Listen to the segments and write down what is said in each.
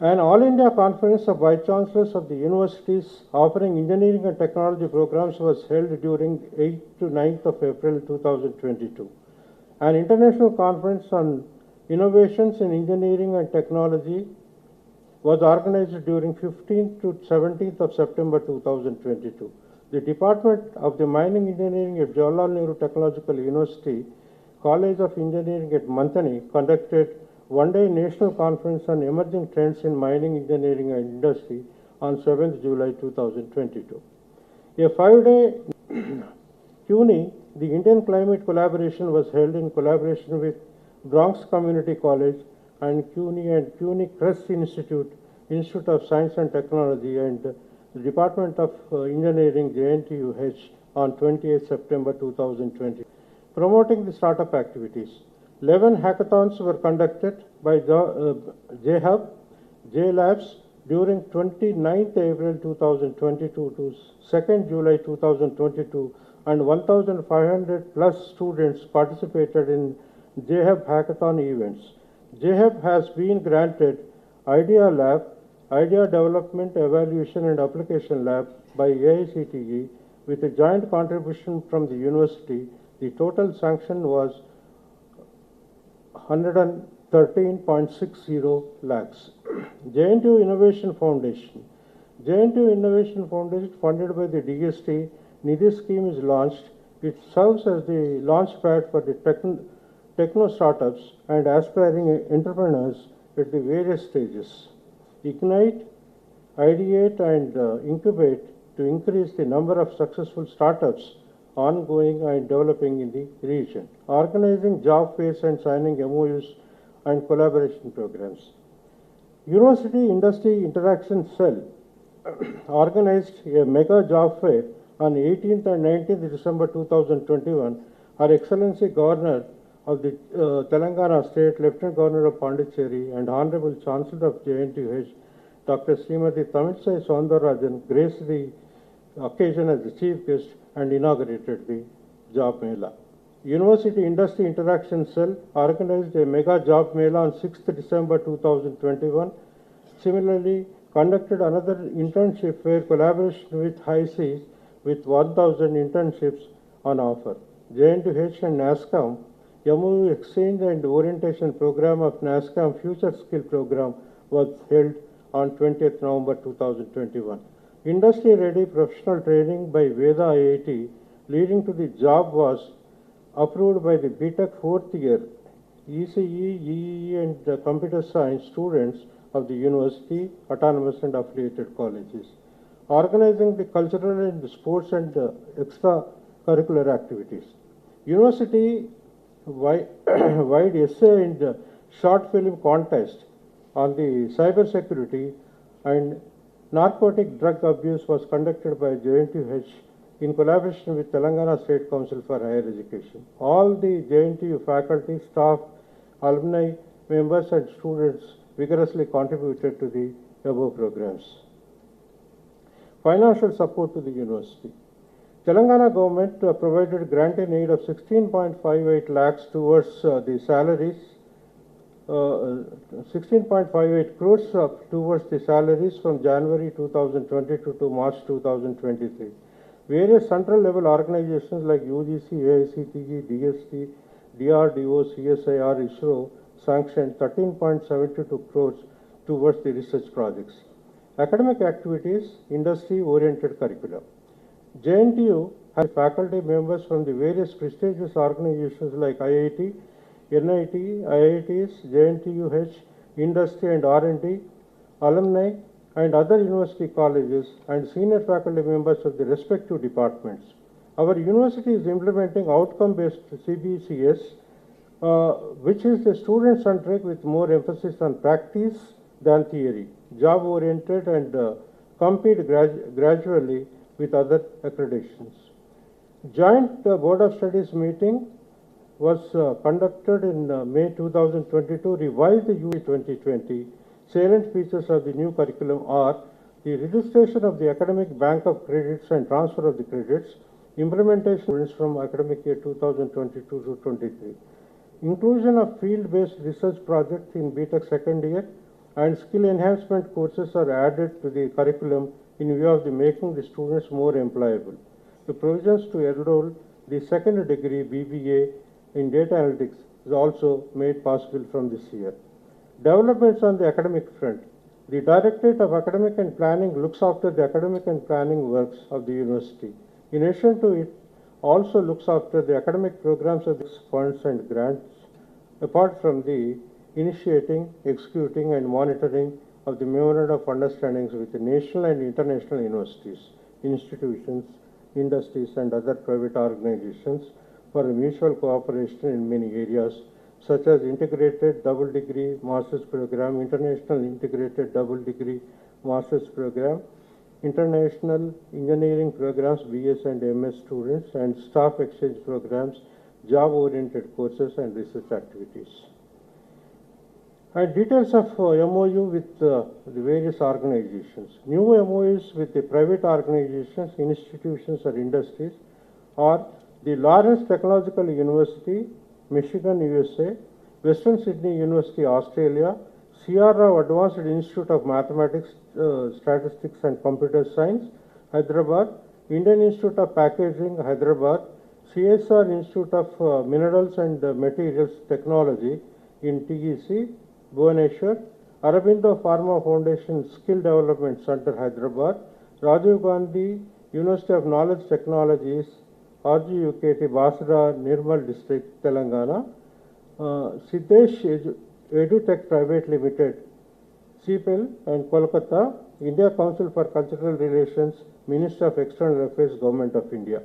An All India Conference of Vice Chancellors of the universities offering engineering and technology programs was held during 8th to 9th of April 2022. An international conference on innovations in engineering and technology was organized during 15th to 17th of September 2022. The Department of the Mining Engineering at Jawaharlal Nehru Technological University, College of Engineering at Mantani conducted one-day national conference on emerging trends in mining, engineering and industry on 7th July 2022. A five-day CUNY, the Indian Climate Collaboration, was held in collaboration with Bronx Community College and CUNY Crest Institute, Institute of Science and Technology and the Department of Engineering, JNTUH, on 28 September 2020. Promoting the startup activities. 11 hackathons were conducted by JHub, JLabs during 29th April 2022 to 2nd July 2022, and 1,500 plus students participated in JHub hackathon events. JHub has been granted Idea Lab, Idea Development, Evaluation and Application Lab by AICTE with a joint contribution from the university. The total sanction was 113.60 lakhs. JNTU Innovation Foundation. JNTU Innovation Foundation, funded by the DST Nidhi scheme, is launched. It serves as the launchpad for the techno startups and aspiring entrepreneurs at the various stages. Ignite, ideate and incubate to increase the number of successful startups ongoing and developing in the region. Organizing job fairs and signing MOUs and collaboration programs. University Industry Interaction Cell organized a mega job fair on 18th and 19th December 2021. Her Excellency Governor of the Telangana State, Lieutenant Governor of Pondicherry and Honorable Chancellor of JNTUH, Dr. Srimati Tamilsai Soundarajan, graced the occasion as the chief guest and inaugurated the Job Mela. University Industry Interaction Cell organized a mega Job Mela on 6th December 2021. Similarly, conducted another internship fair collaboration with High Seas with 1,000 internships on offer. JNTUH and NASSCOM MOU Exchange and Orientation Program of NASSCOM Future Skill Program was held on 20th November 2021. Industry-ready professional training by Veda IIT leading to the job was approved by the BTech fourth year ECE, EEE and computer science students of the university, autonomous and affiliated colleges. Organizing the cultural and sports and extracurricular activities. University wide essay and short film contest on the cyber security and narcotic drug abuse was conducted by JNTUH in collaboration with Telangana State Council for Higher Education. All the JNTU faculty, staff, alumni, members and students vigorously contributed to the above programs. Financial support to the university. Telangana government provided grant in aid of 16.58 lakhs towards the salaries, 16.58 crores towards the salaries from January 2022 to March 2023. Various central level organizations like UGC, AICTE, DST, DRDO, CSIR, ISRO sanctioned 13.72 crores towards the research projects. Academic activities, industry-oriented curriculum. JNTU has faculty members from the various prestigious organizations like IIT, NIT, IITs, JNTUH, Industry and R&D, alumni and other university colleges and senior faculty members of the respective departments. Our university is implementing outcome-based CBCS, which is the student-centric with more emphasis on practice than theory, job-oriented and compete gradually with other accreditations. Joint Board of Studies meeting was conducted in May 2022, revised the UE 2020. Salient features of the new curriculum are the registration of the academic bank of credits and transfer of the credits, implementation of students from academic year 2022 to 23, inclusion of field-based research projects in BTech second year, and skill enhancement courses are added to the curriculum in view of making the students more employable. The provisions to enroll the second degree BBA in data analytics is also made possible from this year. Developments on the academic front. The Directorate of Academic and Planning looks after the academic and planning works of the university. In addition to it, also looks after the academic programs of the funds and grants, apart from the initiating, executing, and monitoring of the memorandum of understandings with the national and international universities, institutions, industries, and other private organizations for mutual cooperation in many areas, such as integrated double degree master's program, international integrated double degree master's program, international engineering programs, BS and MS students, and staff exchange programs, job-oriented courses, and research activities. And details of MOU with the various organizations. New MOUs with the private organizations, institutions, or industries are the Lawrence Technological University, Michigan, USA, Western Sydney University, Australia, Sierra Advanced Institute of Mathematics, Statistics and Computer Science, Hyderabad, Indian Institute of Packaging, Hyderabad, CSR Institute of Minerals and Materials Technology in TEC, Bhubaneswar, Aurobindo Pharma Foundation Skill Development Center, Hyderabad, Rajiv Gandhi University of Knowledge Technologies, RGUKT, Basra, Nirmal District, Telangana, Siddesh EduTech Private Limited, CPEL, and Kolkata, India Council for Cultural Relations, Ministry of External Affairs, Government of India.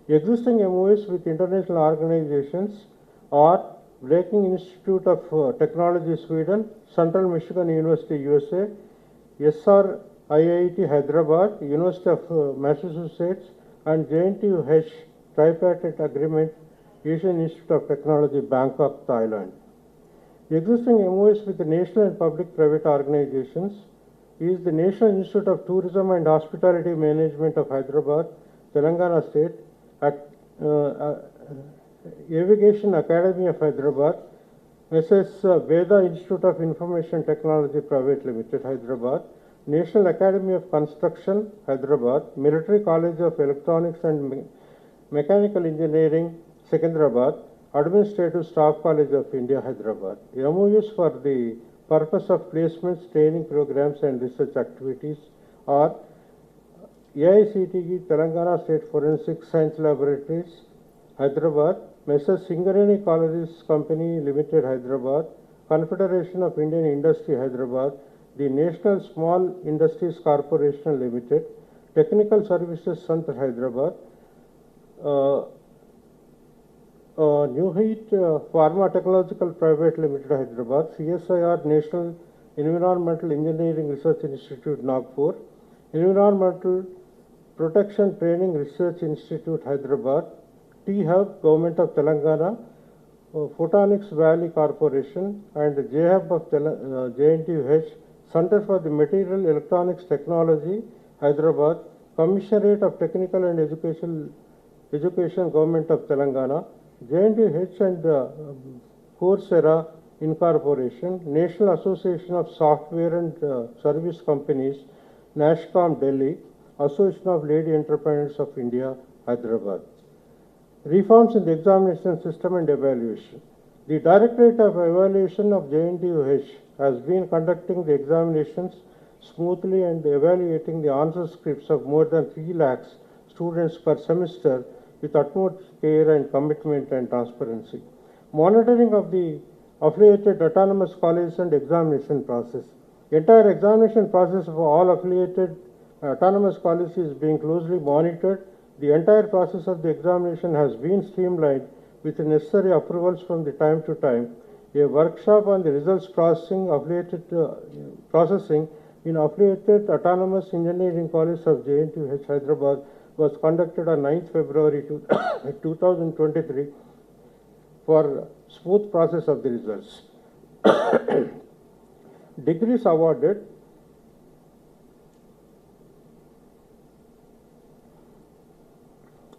Existing MOUs with international organizations are Breaking Institute of Technology, Sweden, Central Michigan University, USA, SRIIT, Hyderabad, University of Massachusetts, and JNTU-H Tripartite Agreement, Asian Institute of Technology, Bangkok, Thailand. Existing MOUs with the national and public-private organizations is the National Institute of Tourism and Hospitality Management of Hyderabad, Telangana State, Aviation Academy of Hyderabad, Mrs. Veda Institute of Information Technology Private Limited, Hyderabad, National Academy of Construction, Hyderabad, Military College of Electronics and Mechanical Engineering, Secunderabad, Administrative Staff College of India, Hyderabad. MOUs for the purpose of placements, training programs, and research activities are AICTE Telangana State Forensic Science Laboratories, Hyderabad, Messrs. Singareni Colleges Company Limited, Hyderabad, Confederation of Indian Industry, Hyderabad, the National Small Industries Corporation Limited, Technical Services Center, Hyderabad, New Heat Pharma Technological Private Limited, Hyderabad, CSIR National Environmental Engineering Research Institute, Nagpur, Environmental Protection Training Research Institute, Hyderabad, T-Hub, Government of Telangana, Photonics Valley Corporation, and J-Hub of JNTU-H, Center for the Material Electronics Technology, Hyderabad, Commissionerate of Technical and Education, Government of Telangana, JNTU-H and Coursera Incorporation, National Association of Software and Service Companies, NASSCOM, Delhi, Association of Lady Entrepreneurs of India, Hyderabad. Reforms in the examination system and evaluation. The Directorate of Evaluation of JNTU-H has been conducting the examinations smoothly and evaluating the answer scripts of more than 3 lakhs students per semester with utmost care and commitment and transparency. Monitoring of the affiliated autonomous colleges and examination process. Entire examination process of all affiliated autonomous colleges is being closely monitored. The entire process of the examination has been streamlined with the necessary approvals from the time to time. A workshop on the results processing in affiliated autonomous engineering college of JNTU-H Hyderabad was conducted on 9th February 2023 for smooth process of the results. Degrees awarded.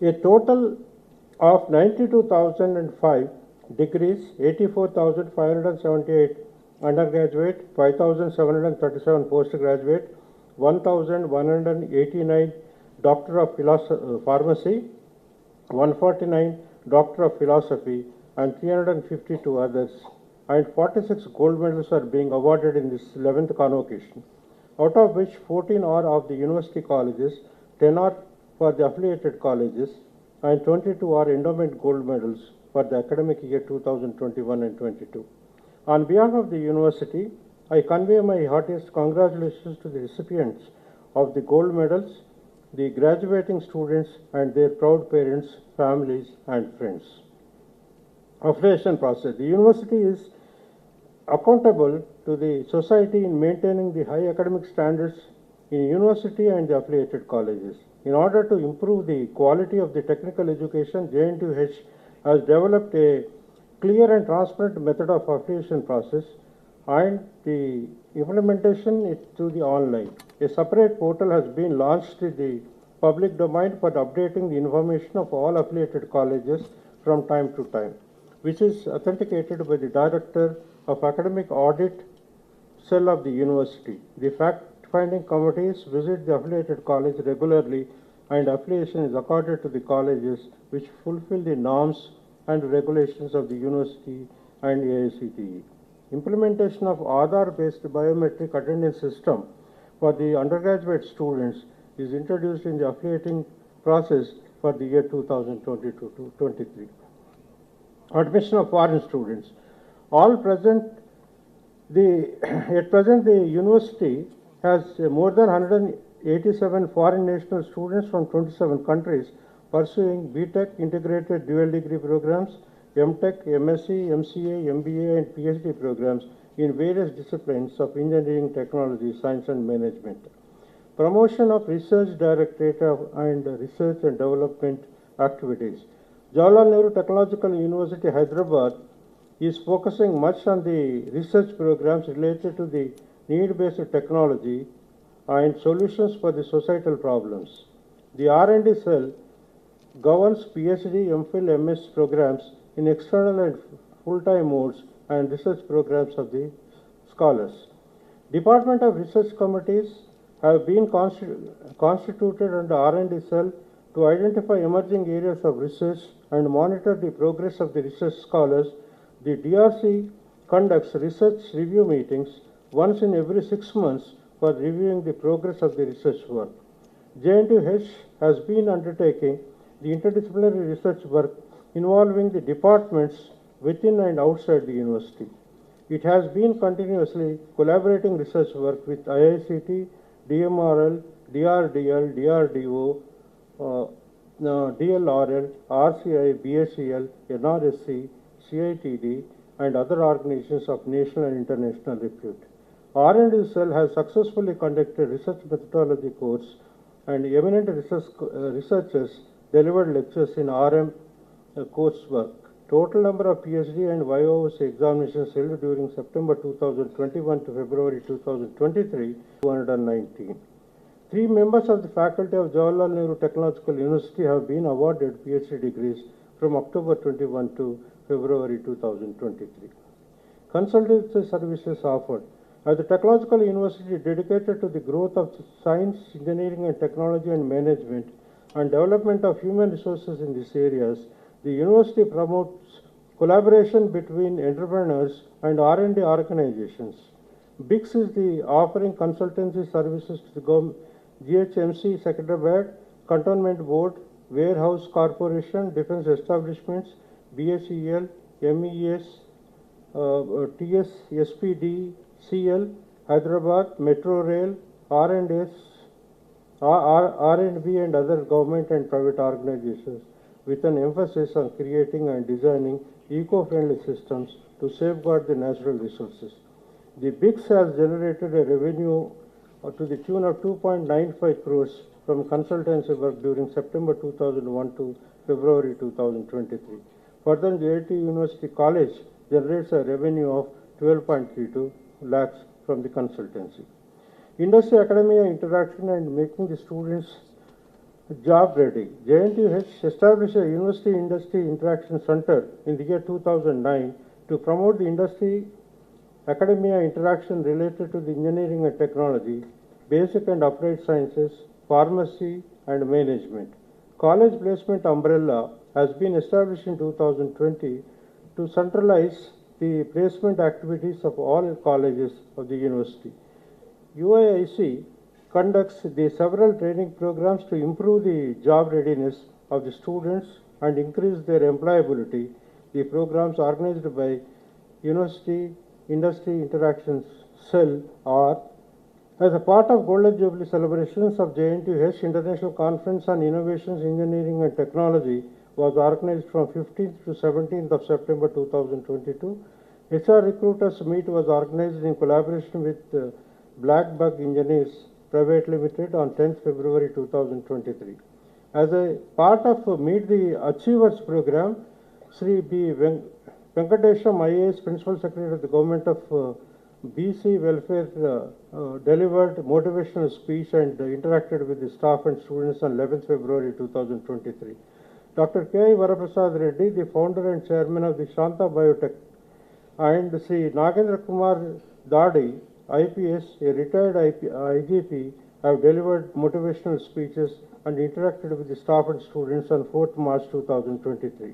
A total of 92,005 degrees, 84,578 undergraduate, 5,737 postgraduate, 1,189 Doctor of Pharmacy, 149 Doctor of Philosophy, and 352 others, and 46 gold medals are being awarded in this 11th convocation, out of which 14 are of the university colleges, 10 are for the affiliated colleges, and 22 are endowment gold medals for the academic year 2021 and 22. On behalf of the university, I convey my heartiest congratulations to the recipients of the gold medals, the graduating students and their proud parents, families and friends. Affiliation process. The university is accountable to the society in maintaining the high academic standards in university and the affiliated colleges. In order to improve the quality of the technical education, JNTUH has developed a clear and transparent method of affiliation process and the implementation to the online. A separate portal has been launched in the public domain for updating the information of all affiliated colleges from time to time, which is authenticated by the Director of Academic Audit Cell of the University. The fact-finding committees visit the affiliated college regularly and affiliation is accorded to the colleges which fulfill the norms and regulations of the university and AICTE. Implementation of Aadhaar-based biometric attendance system for the undergraduate students is introduced in the affiliating process for the year 2022-23. Admission of foreign students. At present, the university has more than 187 foreign national students from 27 countries pursuing BTech integrated dual degree programs, MTech, MSc, MCA, MBA and PhD programs in various disciplines of engineering, technology, science and management. Promotion of research directorate and research and development activities. Jawaharlal Nehru Technological University, Hyderabad is focusing much on the research programs related to the need-based technology and solutions for the societal problems. The R&D cell governs PhD, MPhil, MS programs in external and full-time modes and research programs of the scholars. Department of Research Committees have been constituted under R&D cell to identify emerging areas of research and monitor the progress of the research scholars. The DRC conducts research review meetings once in every 6 months for reviewing the progress of the research work. JNTUH has been undertaking the interdisciplinary research work involving the departments within and outside the university. It has been continuously collaborating research work with IICT, DMRL, DRDL, DRDO, DLRL, RCI, BSEL, NRSC, CITD, and other organizations of national and international repute. R&D cell has successfully conducted research methodology course and eminent researchers delivered lectures in RM coursework. Total number of PhD and YOC examinations held during September 2021 to February 2023, 219. 3 members of the faculty of Jawaharlal Nehru Technological University have been awarded PhD degrees from October 21 to February 2023. Consultancy services offered. As the Technological University dedicated to the growth of science, engineering and technology and management and development of human resources in these areas, the university promotes collaboration between entrepreneurs and R&D organizations. BIX is the offering consultancy services to the GHMC Secretariat, Cantonment Board, Warehouse Corporation, Defense Establishments, BSEL, MES, TS, SPD, CL, Hyderabad, Metro Rail, R&S, R&B and other government and private organizations with an emphasis on creating and designing eco-friendly systems to safeguard the natural resources. The BIX has generated a revenue to the tune of 2.95 crores from consultancy work during September 2001 to February 2023. Further, JIT University College generates a revenue of 12.32 lakhs from the consultancy. Industry academia interaction and making the students job ready. JNTUH established a University Industry Interaction Center in the year 2009 to promote the industry academia interaction related to the engineering and technology, basic and applied sciences, pharmacy and management. College placement umbrella has been established in 2020 to centralize the placement activities of all colleges of the university. UIIC conducts the several training programs to improve the job readiness of the students and increase their employability. The programs organized by University Industry Interactions Cell are as a part of Golden Jubilee celebrations of JNTUH International Conference on Innovations, Engineering and Technology was organized from 15th to 17th of September 2022. HR Recruiters Meet was organized in collaboration with Black Bug Engineers Private Limited on 10th February 2023. As a part of Meet the Achievers program, Sri B. Venkatesham IAS Principal Secretary of the Government of BC Welfare delivered motivational speech and interacted with the staff and students on 11th February 2023. Dr. K. Varaprasad Reddy, the founder and chairman of the Shanta Biotech, and Sri Nagendra Kumar Dadi, IPS, a retired IGP, have delivered motivational speeches and interacted with the staff and students on 4th March 2023.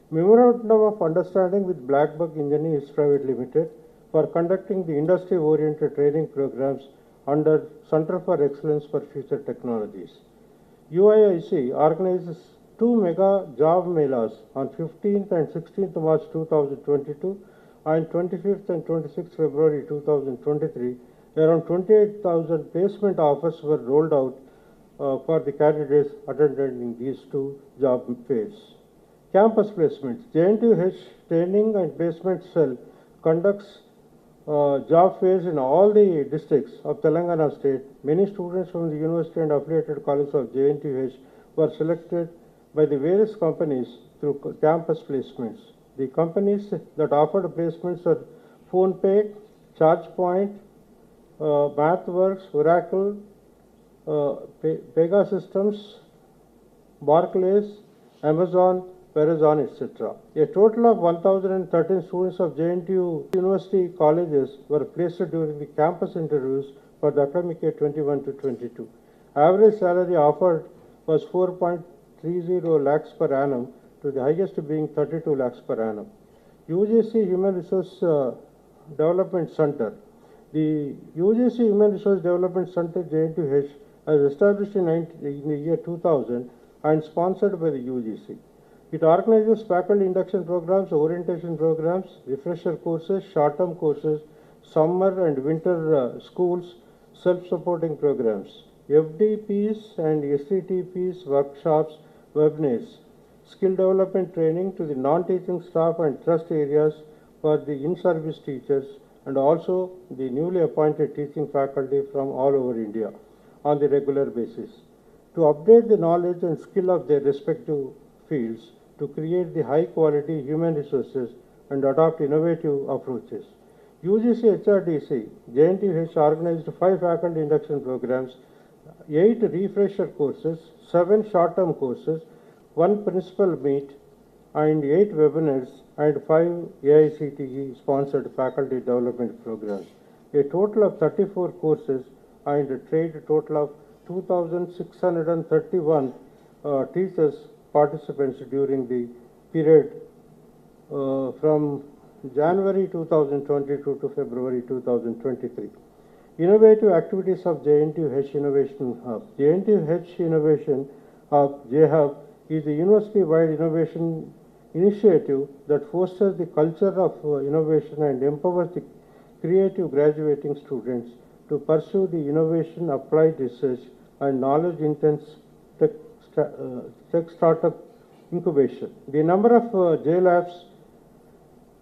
Memorandum of Understanding with Black Bug Engineers Private Limited for conducting the industry-oriented training programs under Center for Excellence for Future Technologies. UIIC organizes 2 mega job melas on 15th and 16th March 2022 and 25th and 26th February 2023. Around 28,000 placement offers were rolled out for the candidates attending these 2 job fairs. Campus placements. JNTUH Training and Placement Cell conducts job fairs in all the districts of Telangana state. Many students from the university and affiliated colleges of JNTUH were selected by the various companies through campus placements. The companies that offered placements are PhonePe, ChargePoint, MathWorks, Oracle, Pegasystems, Barclays, Amazon, Verizon, etc. A total of 1,013 students of JNTU University colleges were placed during the campus interviews for the academic year 21 to 22. Average salary offered was 4.30 lakhs per annum, to the highest being 32 lakhs per annum. UGC Human Resource Development Center. The UGC Human Resource Development Center JNTUH was established in the year 2000 and sponsored by the UGC. It organizes faculty induction programs, orientation programs, refresher courses, short-term courses, summer and winter schools, self-supporting programs, FDPs and SCTPs, workshops, webinars, skill development training to the non-teaching staff and trust areas for the in-service teachers and also the newly appointed teaching faculty from all over India on the regular basis to update the knowledge and skill of their respective fields, to create the high-quality human resources and adopt innovative approaches. UGC HRDC, JNTUH organized 5 faculty induction programs, 8 refresher courses, 7 short-term courses, 1 principal meet, and 8 webinars and 5 AICTE-sponsored faculty development programs. A total of 34 courses and a total of 2,631 teachers participants during the period from January 2022 to February 2023. Innovative activities of JNTUH Innovation Hub. JNTUH Innovation Hub, JHub, is a university-wide innovation initiative that fosters the culture of innovation and empowers the creative graduating students to pursue the innovation, applied research, and knowledge-intense tech startup incubation. The number of JLabs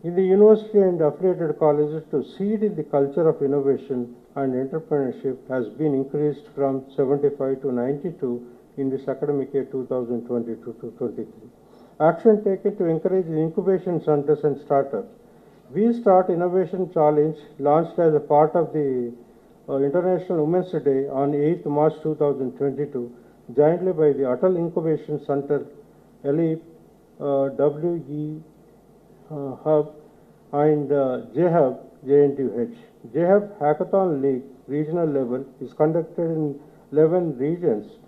in the university and affiliated colleges to seed in the culture of innovation and entrepreneurship has been increased from 75 to 92 in this academic year 2022 to 23. Action taken to encourage the incubation centers and startups. We Start Innovation Challenge, launched as a part of the International Women's Day on 8th March 2022, jointly by the Atal Incubation Center, LE, WE Hub, and JHub, JNTUH. JHub Hackathon League regional level is conducted in 11 regions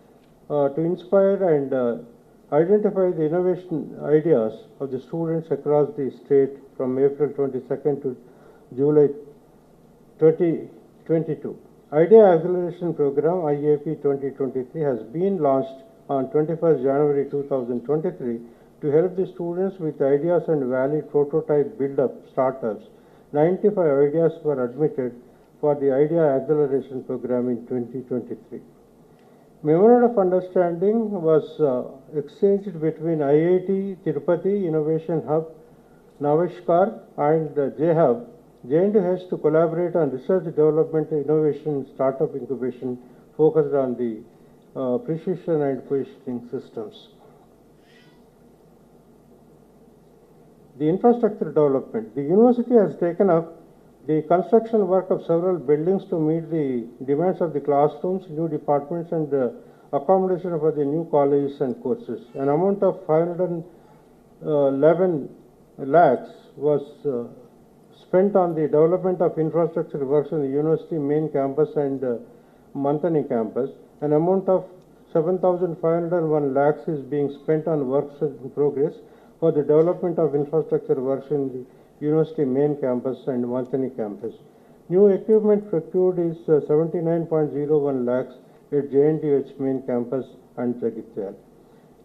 to inspire and identify the innovation ideas of the students across the state from April 22nd to July 2022. Idea Acceleration Program IAP 2023 has been launched on 21st January 2023 to help the students with ideas and valid prototype build-up startups. 95 ideas were admitted for the Idea Acceleration Program in 2023. Memorandum of Understanding was exchanged between IIT Tirupati Innovation Hub, Navishkar and JHub, JNTUH to collaborate on research development, innovation, startup incubation focused on the precision and positioning systems. The infrastructure development. The university has taken up the construction work of several buildings to meet the demands of the classrooms, new departments and accommodation for the new colleges and courses. An amount of 511 lakhs was spent on the development of infrastructure works in the university main campus and Mantani campus. An amount of 7,501 lakhs is being spent on works in progress for the development of infrastructure works in the university main campus and Mantani campus. New equipment procured is 79.01 lakhs at JNTUH main campus and Jagitial.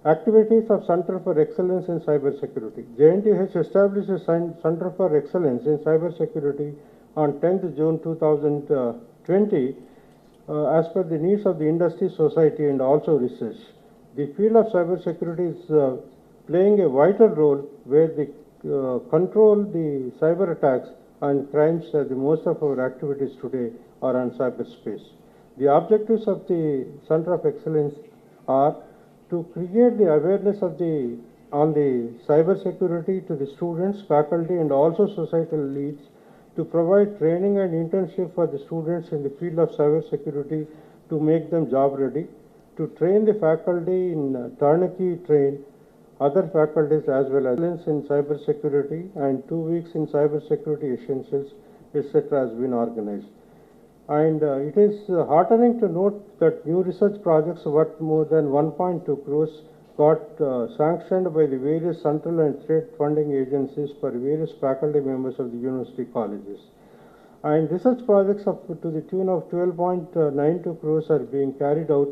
Activities of Center for Excellence in Cybersecurity. JNTUH established a Center for Excellence in Cybersecurity on 10th June 2020 as per the needs of the industry, society and also research. The field of cybersecurity is playing a vital role where they control the cyber attacks and crimes as the most of our activities today are on cyberspace. The objectives of the Center of Excellence are to create the awareness of on the cybersecurity to the students, faculty and also societal leads, to provide training and internship for the students in the field of cybersecurity to make them job ready, to train the faculty in turnkey train other faculties as well as in cybersecurity, and 2 weeks in cybersecurity essentials, etc. has been organized. And it is heartening to note that new research projects worth more than 1.2 crores got sanctioned by the various central and state funding agencies for various faculty members of the university colleges. And research projects to the tune of 12.92 crores are being carried out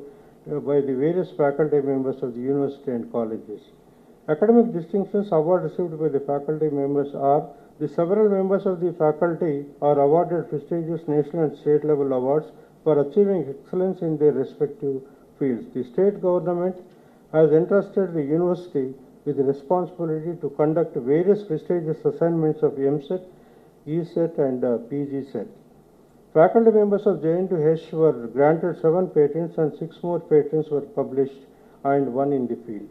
by the various faculty members of the university and colleges. Academic distinctions award received by the faculty members are: the several members of the faculty are awarded prestigious national and state level awards for achieving excellence in their respective fields. The state government has entrusted the university with the responsibility to conduct various prestigious assignments of MSET, ESET and PGSET. Faculty members of JNTUH were granted 7 patents and 6 more patents were published and 1 in the field.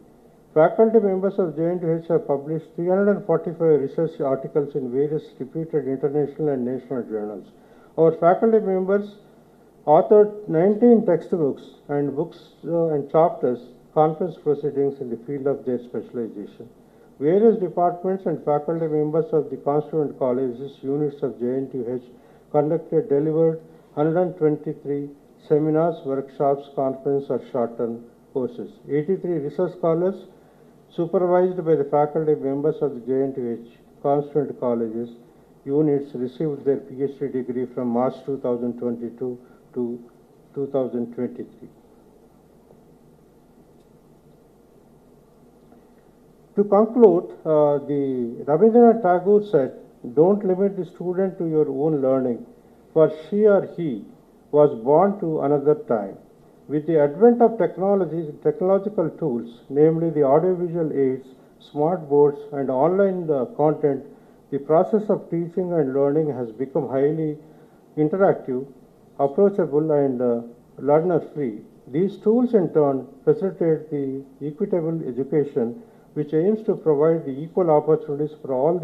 Faculty members of JNTUH have published 345 research articles in various reputed international and national journals. Our faculty members authored 19 textbooks and books and chapters, conference proceedings in the field of their specialization. Various departments and faculty members of the constituent colleges, units of JNTUH delivered 123 seminars, workshops, conference or short-term courses. 83 research scholars supervised by the faculty members of the JNTUH constituent colleges units received their PhD degree from March 2022 to 2023. To conclude, the Rabindranath Tagore said, "Don't limit the student to your own learning, for she or he was born to another time." With the advent of technological tools, namely the audiovisual aids, smart boards and online content, the process of teaching and learning has become highly interactive, approachable and learner-free. These tools in turn facilitate the equitable education which aims to provide the equal opportunities for all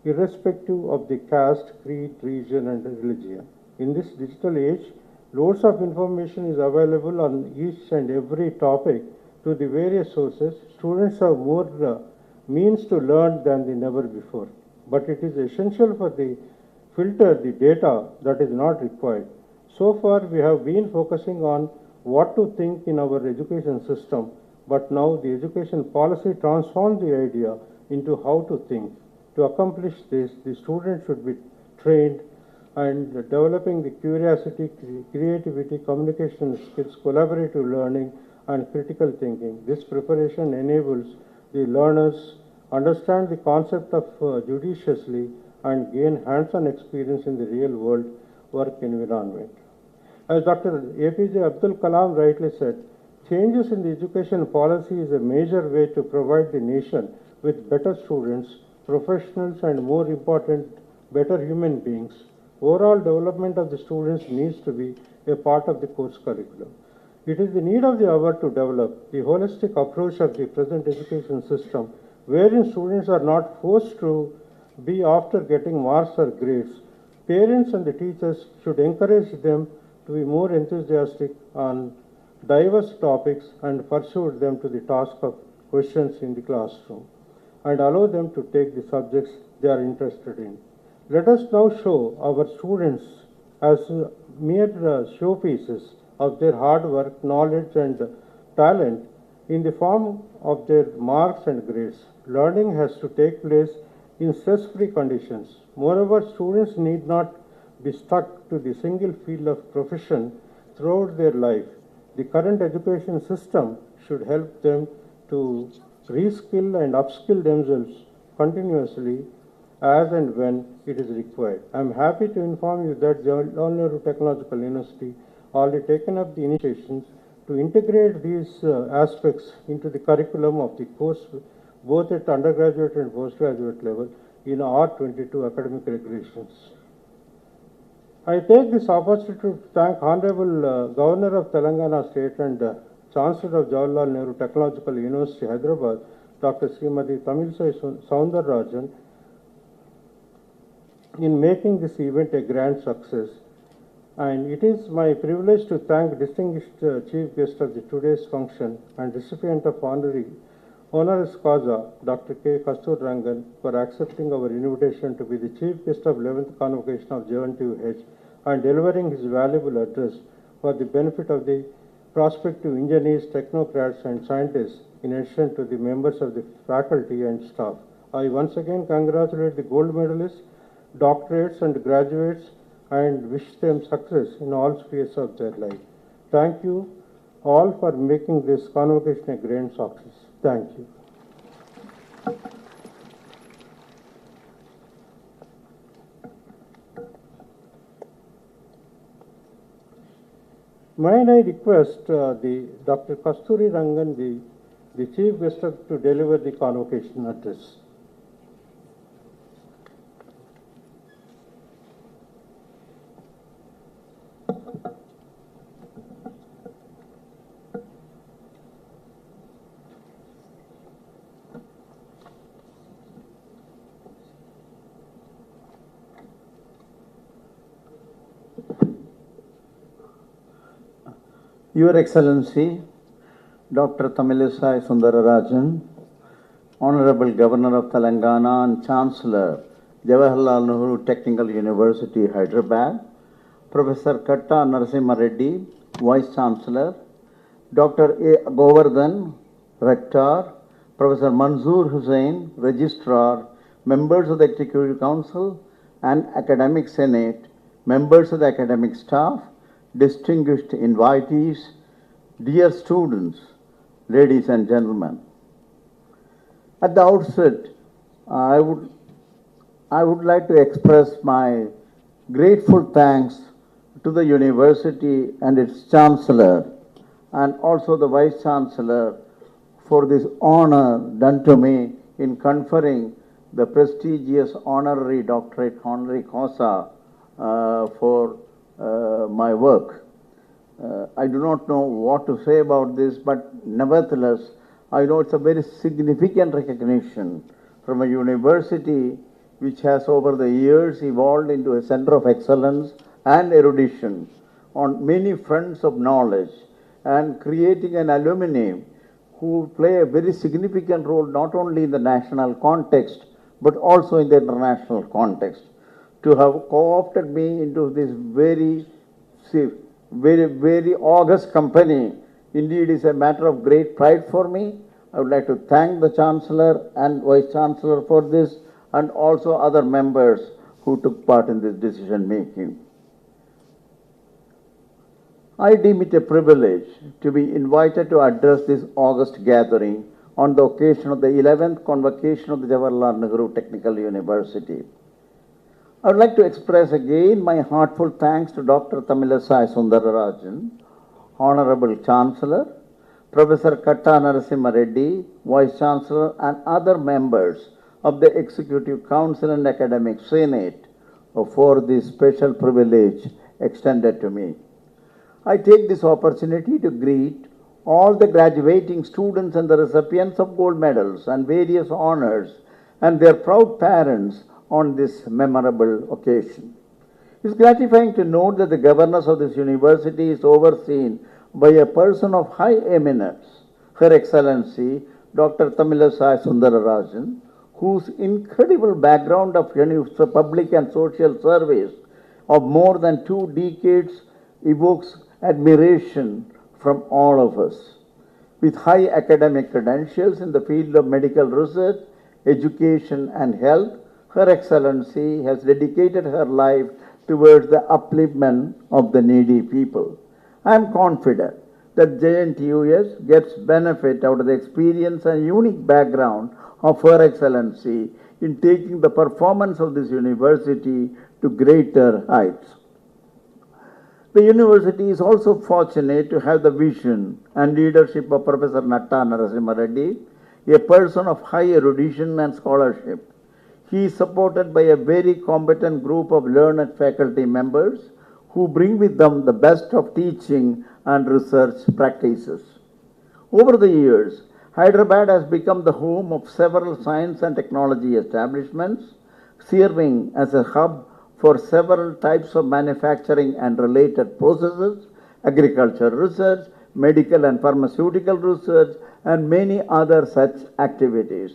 irrespective of the caste, creed, region and religion. In this digital age, loads of information is available on each and every topic to the various sources. Students have more means to learn than they never before. But it is essential for the filter the data that is not required. So far, we have been focusing on what to think in our education system, but now the education policy transforms the idea into how to think. To accomplish this, the student should be trained and developing the curiosity, creativity, communication skills, collaborative learning, and critical thinking. This preparation enables the learners understand the concept of judiciously and gain hands-on experience in the real-world work environment. As Dr. APJ Abdul Kalam rightly said, changes in the education policy is a major way to provide the nation with better students, professionals, and more important, better human beings. Overall development of the students needs to be a part of the course curriculum. It is the need of the hour to develop the holistic approach of the present education system, wherein students are not forced to be after getting marks or grades. Parents and the teachers should encourage them to be more enthusiastic on diverse topics and pursue them to the task of questions in the classroom and allow them to take the subjects they are interested in. Let us now show our students as mere showpieces of their hard work, knowledge, and talent in the form of their marks and grades. Learning has to take place in stress-free conditions. Moreover, students need not be stuck to the single field of profession throughout their life. The current education system should help them to reskill and upskill themselves continuously as and when it is required. I am happy to inform you that Jawaharlal Nehru Technological University already taken up the initiations to integrate these aspects into the curriculum of the course both at undergraduate and postgraduate level in R22 academic regulations. I take this opportunity to thank Honorable Governor of Telangana State and Chancellor of Jawaharlal Nehru Technological University, Hyderabad, Dr. Srimati Tamilisai Soundararajan, in making this event a grand success. And it is my privilege to thank distinguished chief guest of the today's function and recipient of honoris causa, Dr. K. Kastur Rangan, for accepting our invitation to be the chief guest of 11th convocation of JNTUH and delivering his valuable address for the benefit of the prospective engineers, technocrats, and scientists, in addition to the members of the faculty and staff. I once again congratulate the gold medalists, doctorates, and graduates, and wish them success in all spheres of their life. Thank you all for making this convocation a grand success. Thank you. May I request the Dr. Kasturi Rangan, the chief guest, to deliver the convocation address. Your Excellency, Dr. Tamilisai Soundararajan, Honorable Governor of Telangana and Chancellor, Jawaharlal Nehru Technical University, Hyderabad, Professor Katta Narasimha Reddy, Vice Chancellor, Dr. A. Govardhan, Rector, Professor Manzoor Hussain, Registrar, members of the Executive Council and Academic Senate, members of the academic staff, distinguished invitees, dear students, ladies and gentlemen. At the outset, I would like to express my grateful thanks to the university and its chancellor and also the vice chancellor for this honor done to me in conferring the prestigious honorary doctorate honoris causa for my work. I do not know what to say about this, but nevertheless, I know it's a very significant recognition from a university which has over the years evolved into a center of excellence and erudition on many fronts of knowledge and creating an alumni who play a very significant role not only in the national context but also in the international context. to have co-opted me into this very august company. Indeed, is a matter of great pride for me. I would like to thank the Chancellor and Vice Chancellor for this, and also other members who took part in this decision making. I deem it a privilege to be invited to address this august gathering on the occasion of the 11th convocation of the Jawaharlal Nehru Technical University. I would like to express again my heartfelt thanks to Dr. Tamilisai Sundararajan, Honorable Chancellor, Professor Katta Narasimha Reddy, Vice Chancellor, and other members of the Executive Council and Academic Senate for this special privilege extended to me. I take this opportunity to greet all the graduating students and the recipients of gold medals and various honors and their proud parents on this memorable occasion. It's gratifying to note that the governance of this university is overseen by a person of high eminence, Her Excellency Dr. Tamilisai Sundararajan, whose incredible background of public and social service of more than 2 decades evokes admiration from all of us. With high academic credentials in the field of medical research, education, and health, Her Excellency has dedicated her life towards the upliftment of the needy people. I am confident that JNTUS gets benefit out of the experience and unique background of Her Excellency in taking the performance of this university to greater heights. The university is also fortunate to have the vision and leadership of Professor Natta Narasimha Reddy, a person of high erudition and scholarship. He is supported by a very competent group of learned faculty members who bring with them the best of teaching and research practices. Over the years, Hyderabad has become the home of several science and technology establishments, serving as a hub for several types of manufacturing and related processes, agriculture research, medical and pharmaceutical research, and many other such activities.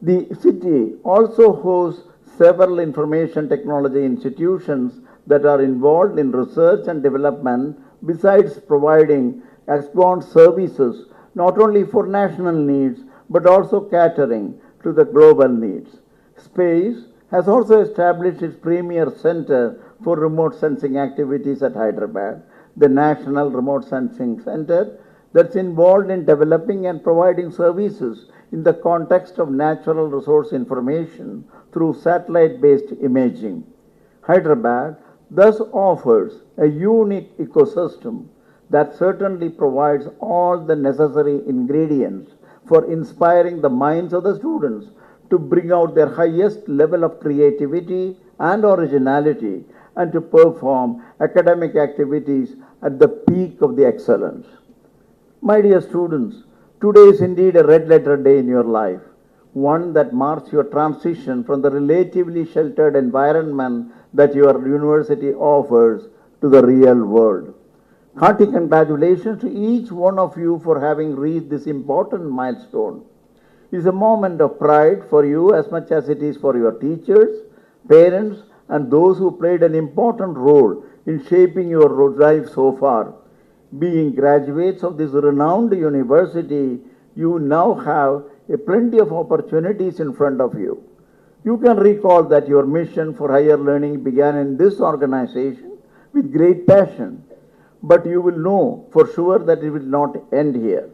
The city also hosts several information technology institutions that are involved in research and development, besides providing advanced services not only for national needs but also catering to the global needs. Space has also established its premier center for remote sensing activities at Hyderabad, the National Remote Sensing Center, that's involved in developing and providing services in the context of natural resource information through satellite-based imaging. Hyderabad thus offers a unique ecosystem that certainly provides all the necessary ingredients for inspiring the minds of the students to bring out their highest level of creativity and originality and to perform academic activities at the peak of the excellence. My dear students, today is indeed a red letter day in your life, one that marks your transition from the relatively sheltered environment that your university offers to the real world. Hearty congratulations to each one of you for having reached this important milestone. It is a moment of pride for you as much as it is for your teachers, parents, and those who played an important role in shaping your life so far. Being graduates of this renowned university, you now have plenty of opportunities in front of you. You can recall that your mission for higher learning began in this organization with great passion, but you will know for sure that it will not end here.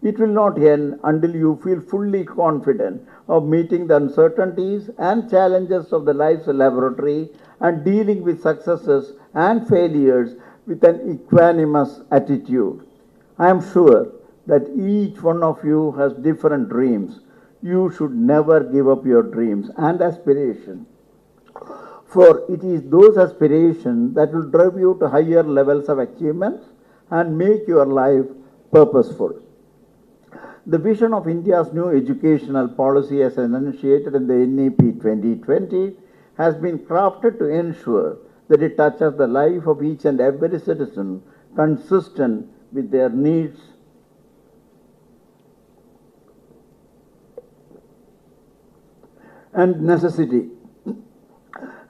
It will not end until you feel fully confident of meeting the uncertainties and challenges of the life's laboratory and dealing with successes and failures with an equanimous attitude. I am sure that each one of you has different dreams. You should never give up your dreams and aspirations, for it is those aspirations that will drive you to higher levels of achievement and make your life purposeful. The vision of India's new educational policy as enunciated in the NEP 2020 has been crafted to ensure that it touches the life of each and every citizen consistent with their needs and necessity.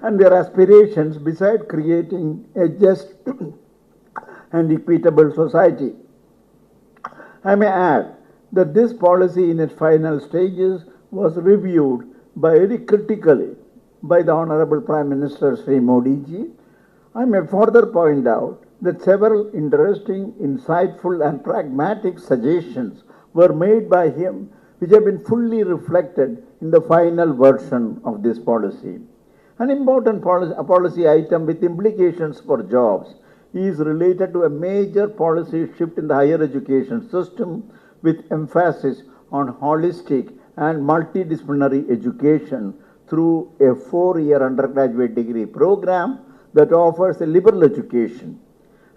and their aspirations beside creating a just and equitable society. I may add that this policy in its final stages was reviewed very critically by the Honorable Prime Minister Sri Modi ji. I may further point out that several interesting, insightful and pragmatic suggestions were made by him which have been fully reflected in the final version of this policy. An important policy item with implications for jobs is related to a major policy shift in the higher education system with emphasis on holistic and multidisciplinary education through a 4-year undergraduate degree program that offers a liberal education.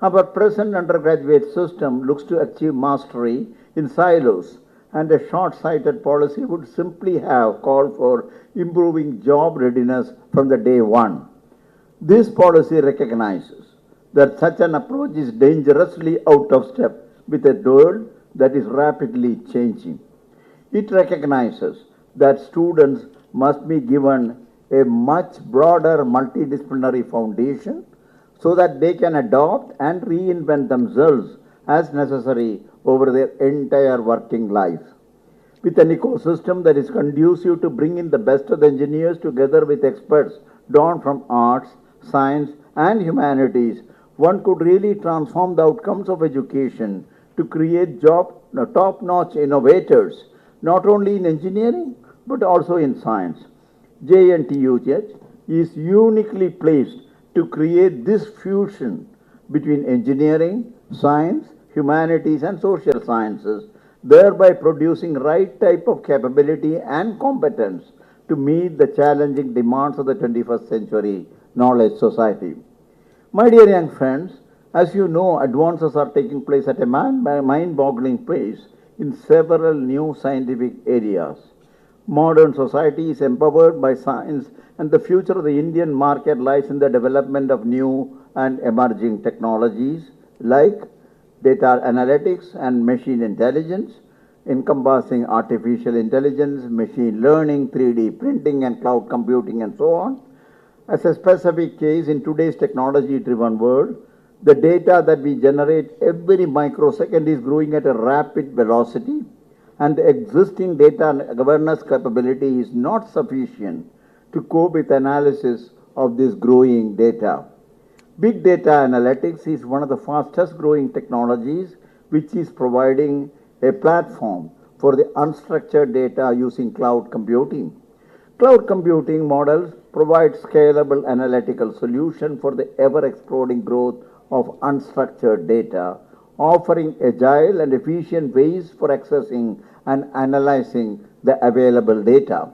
Our present undergraduate system looks to achieve mastery in silos, and a short-sighted policy would simply have called for improving job readiness from the day one. This policy recognizes that such an approach is dangerously out of step with a world that is rapidly changing. It recognizes that students must be given a much broader multidisciplinary foundation so that they can adopt and reinvent themselves as necessary over their entire working life. With an ecosystem that is conducive to bring in the best of the engineers together with experts drawn from arts, science, and humanities, one could really transform the outcomes of education to create top-notch innovators, not only in engineering, but also in science. JNTUH is uniquely placed to create this fusion between engineering, science, humanities, and social sciences, thereby producing right type of capability and competence to meet the challenging demands of the 21st century knowledge society. My dear young friends, as you know, advances are taking place at a mind-boggling pace in several new scientific areas. Modern society is empowered by science, and the future of the Indian market lies in the development of new and emerging technologies like data analytics and machine intelligence, encompassing artificial intelligence, machine learning, 3D printing, and cloud computing, and so on. As a specific case in today's technology-driven world, the data that we generate every microsecond is growing at a rapid velocity, and the existing data governance capability is not sufficient to cope with analysis of this growing data. Big data analytics is one of the fastest growing technologies which is providing a platform for the unstructured data using cloud computing. Cloud computing models provide scalable analytical solution for the ever-exploding growth of unstructured data, offering agile and efficient ways for accessing and analyzing the available data.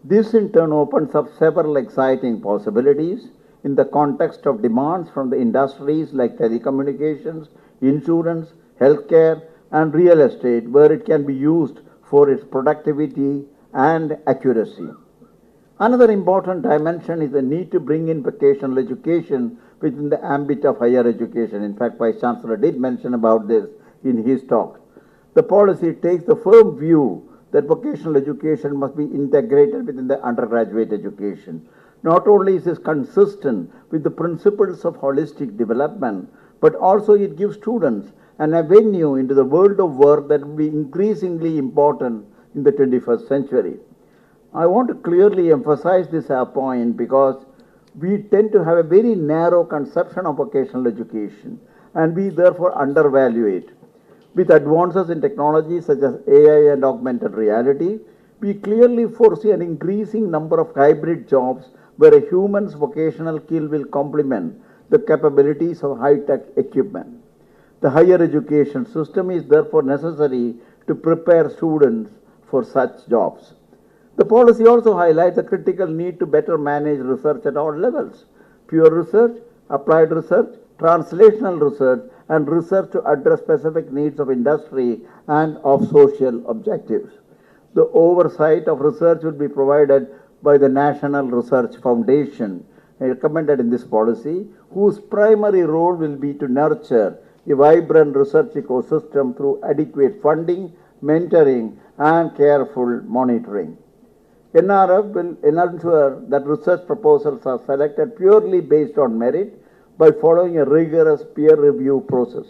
This in turn opens up several exciting possibilities in the context of demands from the industries like telecommunications, insurance, healthcare, and real estate, where it can be used for its productivity and accuracy. Another important dimension is the need to bring in vocational education within the ambit of higher education. In fact, Vice Chancellor did mention about this in his talk. The policy takes the firm view that vocational education must be integrated within the undergraduate education. Not only is this consistent with the principles of holistic development, but also it gives students an avenue into the world of work that will be increasingly important in the 21st century. I want to clearly emphasize this point because we tend to have a very narrow conception of vocational education, and we therefore undervalue it. With advances in technology such as AI and augmented reality, we clearly foresee an increasing number of hybrid jobs where a human's vocational skill will complement the capabilities of high-tech equipment. The higher education system is therefore necessary to prepare students for such jobs. The policy also highlights the critical need to better manage research at all levels: pure research, applied research, translational research, and research to address specific needs of industry and of social objectives. The oversight of research will be provided by the National Research Foundation, recommended in this policy, whose primary role will be to nurture a vibrant research ecosystem through adequate funding, mentoring, and careful monitoring. NRF will ensure that research proposals are selected purely based on merit by following a rigorous peer review process.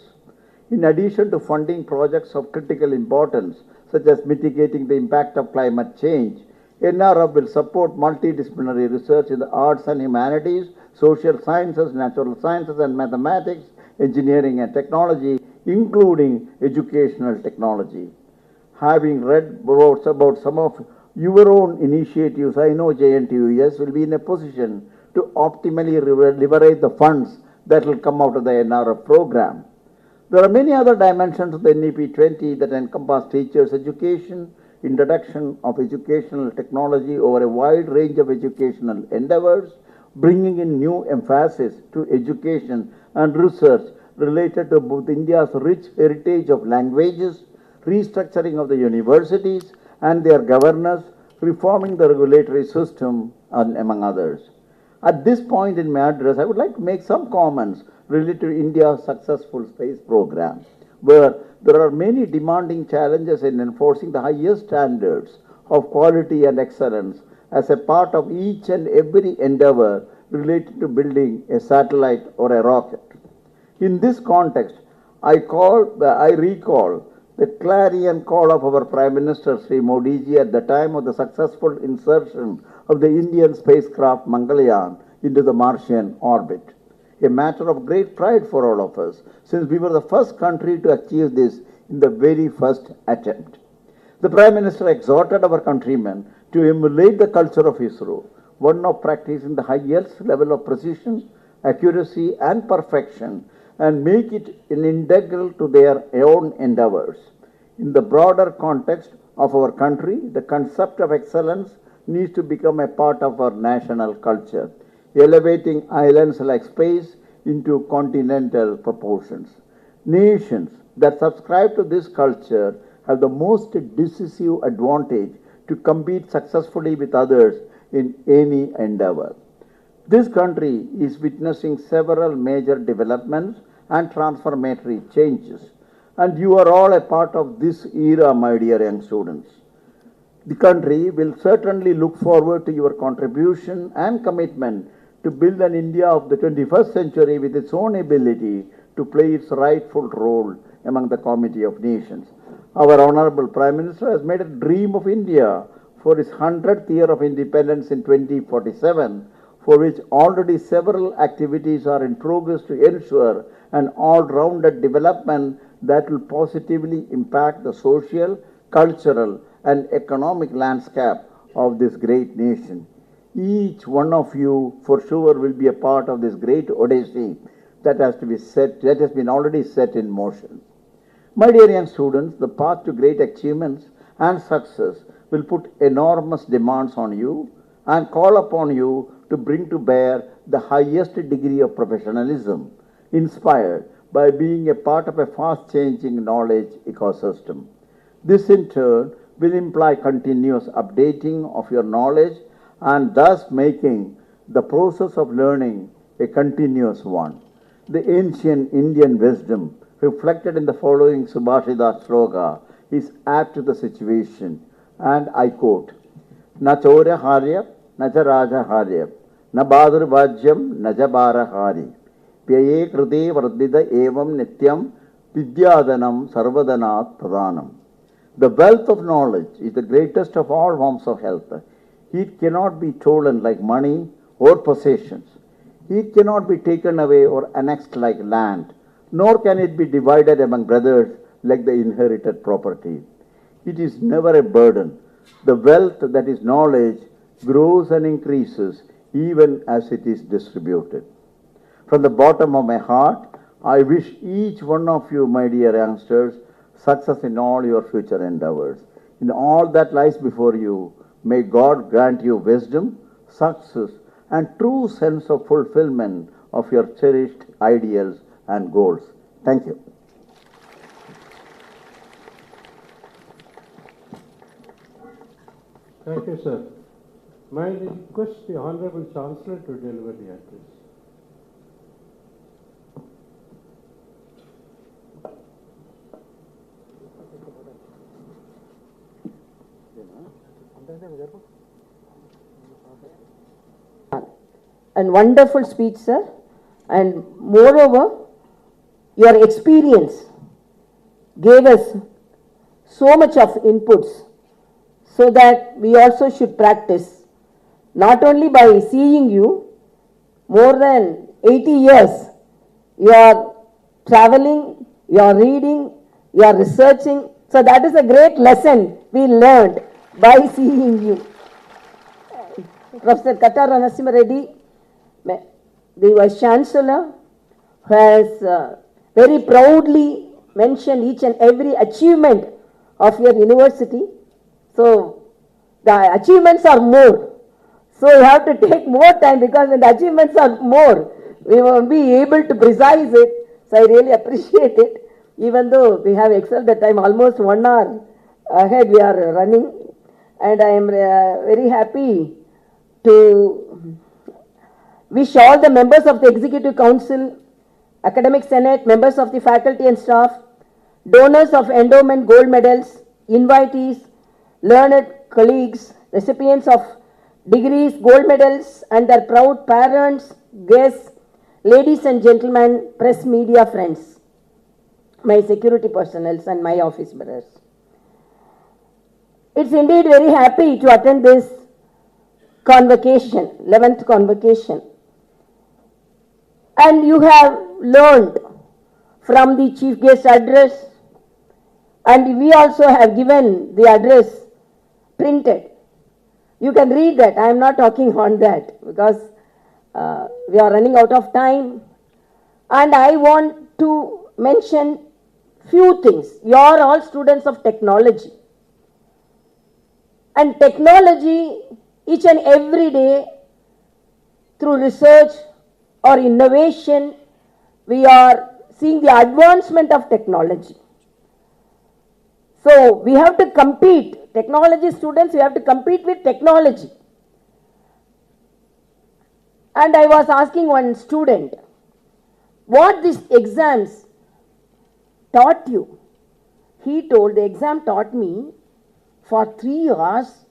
In addition to funding projects of critical importance, such as mitigating the impact of climate change, NRF will support multidisciplinary research in the arts and humanities, social sciences, natural sciences and mathematics, engineering and technology, including educational technology. Having read about some of your own initiatives, I know JNTUS will be in a position to optimally leverage the funds that will come out of the NRF program. There are many other dimensions of the NEP 20 that encompass teachers' education, introduction of educational technology over a wide range of educational endeavors, bringing in new emphasis to education and research related to both India's rich heritage of languages, restructuring of the universities and their governance, reforming the regulatory system, and among others. At this point in my address, I would like to make some comments related to India's successful space program, where there are many demanding challenges in enforcing the highest standards of quality and excellence as a part of each and every endeavor related to building a satellite or a rocket. In this context, I recall the clarion call of our Prime Minister Sri Modi ji at the time of the successful insertion of the Indian spacecraft Mangalyaan into the Martian orbit. A matter of great pride for all of us, since we were the first country to achieve this in the very first attempt. The Prime Minister exhorted our countrymen to emulate the culture of ISRO, one of practicing the highest level of precision, accuracy and perfection, and make it an integral to their own endeavors. In the broader context of our country, the concept of excellence needs to become a part of our national culture, elevating islands like space into continental proportions. Nations that subscribe to this culture have the most decisive advantage to compete successfully with others in any endeavor. This country is witnessing several major developments and transformatory changes, and you are all a part of this era, my dear young students. The country will certainly look forward to your contribution and commitment to build an India of the 21st century with its own ability to play its rightful role among the community of nations. Our Honorable Prime Minister has made a dream of India for its 100th year of independence in 2047, for which already several activities are in progress to ensure an all-rounded development that will positively impact the social, cultural, and economic landscape of this great nation. Each one of you, for sure, will be a part of this great odyssey that has been already set in motion. My dear young students, the path to great achievements and success will put enormous demands on you and call upon you to bring to bear the highest degree of professionalism, inspired by being a part of a fast-changing knowledge ecosystem. This, in turn, will imply continuous updating of your knowledge and thus making the process of learning a continuous one. The ancient Indian wisdom, reflected in the following Subhashita sloka, is apt to the situation, and I quote, "Na chorya harya, na cha raja harya, na badur vajyam, na ja bara hari, pyaye krute vardita evam nityam, vidyadanam sarvadanat pradhanam." The wealth of knowledge is the greatest of all forms of health. It cannot be stolen like money or possessions. It cannot be taken away or annexed like land, nor can it be divided among brothers like the inherited property. It is never a burden. The wealth that is knowledge grows and increases even as it is distributed. From the bottom of my heart, I wish each one of you, my dear youngsters, success in all your future endeavors. In all that lies before you, may God grant you wisdom, success, and true sense of fulfillment of your cherished ideals and goals. Thank you. Thank you, sir. May I request the Honorable Chancellor to deliver the address. and wonderful speech, sir. And moreover, your experience gave us so much of inputs so that we also should practice, not only by seeing you, more than 80 years, you are traveling, you are reading, you are researching. So that is a great lesson we learned by seeing you. Professor Katara Narasimha Reddy, the Vice Chancellor, has very proudly mentioned each and every achievement of your university. So the achievements are more. So you have to take more time, because when the achievements are more, we won't be able to precise it. So I really appreciate it. Even though we have excelled the time, almost 1 hour ahead we are running. And I am very happy to wish all the members of the Executive Council, Academic Senate, members of the faculty and staff, donors of endowment gold medals, invitees, learned colleagues, recipients of degrees, gold medals, and their proud parents, guests, ladies and gentlemen, press media friends, my security personnel and my office bearers. It's indeed very happy to attend this convocation, 11th convocation. And you have learned from the chief guest address, and we also have given the address printed. You can read that. I am not talking on that because we are running out of time. And I want to mention few things. You are all students of technology. And technology, each and every day, through research or innovation, we are seeing the advancement of technology. So we have to compete. Technology students, we have to compete with technology. And I was asking one student, what these exams taught you? He told, the exam taught me for 3 hours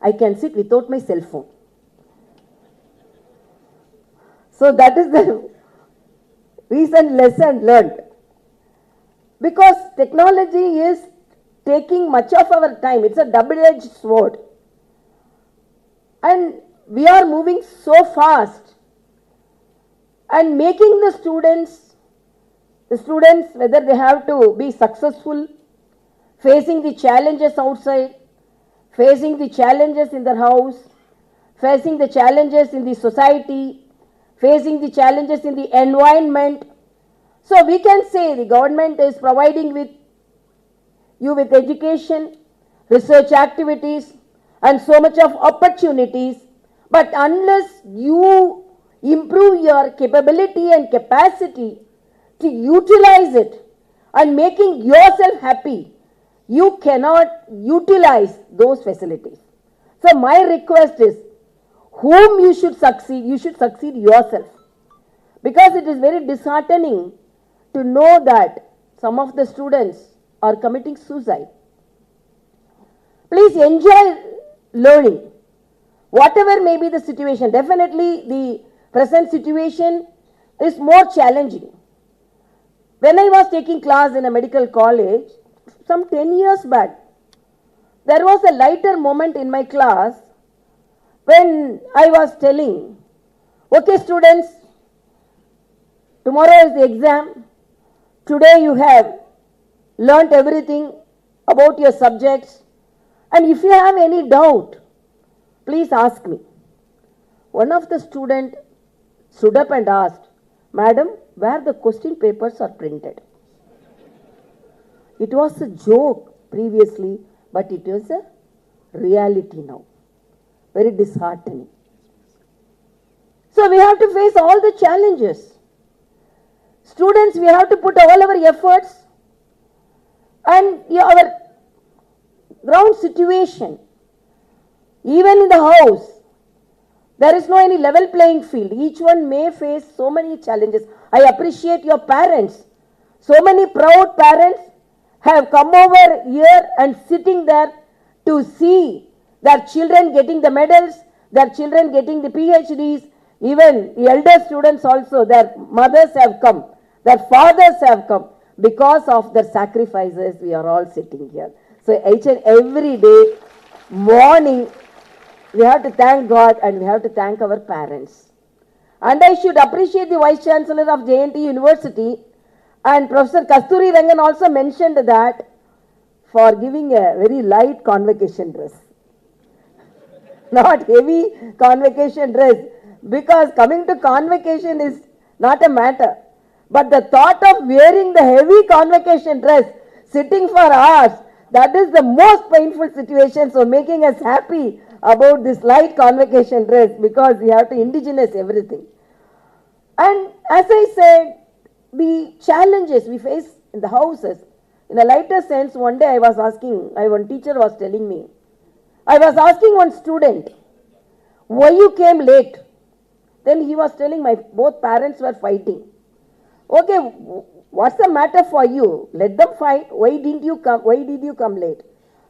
I can sit without my cell phone. So that is the recent lesson learned. Because technology is taking much of our time. It's a double-edged sword. And we are moving so fast and making the students, whether they have to be successful, facing the challenges outside, facing the challenges in their house, facing the challenges in the society, facing the challenges in the environment. So we can say the government is providing with you with education, research activities, and so much of opportunities. But unless you improve your capability and capacity to utilize it and making yourself happy, you cannot utilize those facilities. So my request is, whom you should succeed yourself. Because it is very disheartening to know that some of the students are committing suicide. Please enjoy learning. Whatever may be the situation, definitely the present situation is more challenging. When I was taking class in a medical college, some 10 years back, there was a lighter moment in my class when I was telling, okay students, tomorrow is the exam. Today you have learnt everything about your subjects, and if you have any doubt, please ask me. One of the students stood up and asked, Madam, where the question papers are printed? It was a joke previously, but it is a reality now. Very disheartening. So we have to face all the challenges. Students, we have to put all our efforts, and our ground situation, even in the house, there is no any level playing field. Each one may face so many challenges. I appreciate your parents. So many proud parents have come over here and sitting there to see their children getting the medals, their children getting the PhDs, Even elder students also, their mothers have come, their fathers have come. Because of their sacrifices, we are all sitting here. So each and every day, morning, we have to thank God and we have to thank our parents. And I should appreciate the Vice Chancellor of JNT University, and Professor Kasturi Rangan also mentioned that for giving a very light convocation dress. Not heavy convocation dress, because coming to convocation is not a matter. But the thought of wearing the heavy convocation dress, sitting for hours, that is the most painful situation. So making us happy about this light convocation dress, because we have to indigenize everything. And as I said, the challenges we face in the houses, in a lighter sense, one day I was asking, one teacher was telling me, I was asking one student, why you came late? Then he was telling my both parents were fighting. Okay, what's the matter for you? Let them fight. Why did you come late?